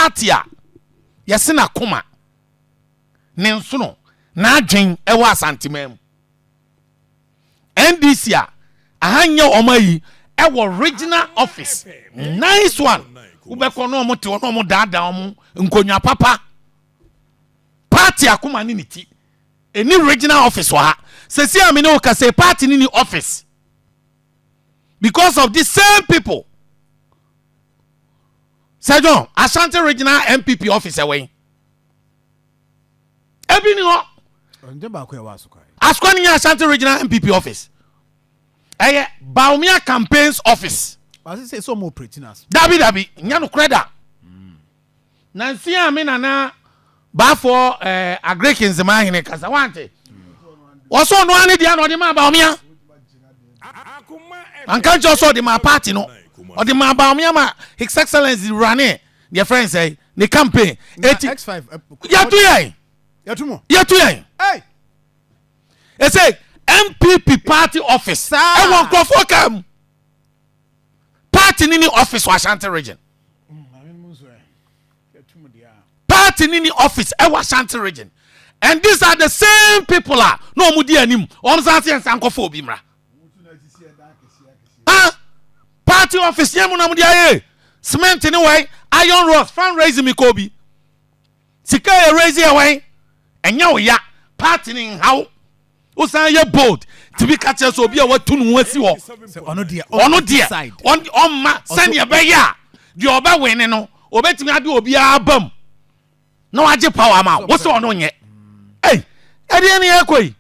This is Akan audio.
party a yɛse na Akoma ne nso no na adwen ɛwɔ Asante mam NDC a ahanya omayi ɛwɔ regional office nice one ubeko no omo te no omo daada omo nkonwa papa party Akoma ni ti any regional office wa sesi amene o ka say party ni office because of the same people. Sir John, Ashanti regional NPP office away. Ebi ni ho. Asukwa ni Ashanti regional NPP office. Eye Baumia campaigns office. I say so more prettiness. Dabi nya no kreda. Nansi amena na ba for agrekins ma hene kasa wante. Oso no ani dia no de ma Baumia. Anka just the my party no. Or the ma Baumia ma His Excellency running their friends say the campaign X5 Yatuye. Hey. They say NPP party office. I want go for come. Party nini office was Ashanti region. Party nini office I was Ashanti region. And these are the same people are no mudi anim. On santi and sanko bimra. Party office yemu na mudi aye. Cement anyway. Iron rods fundraising me Kobe. Sika raise away. And ya party ning how usan ye bold to be catches obi a what tunu wasi wo ono dia on ma send ye be ya di oba win no obetimi ade obi abam na waje power ma wo so ono nye eh ade ne yakoi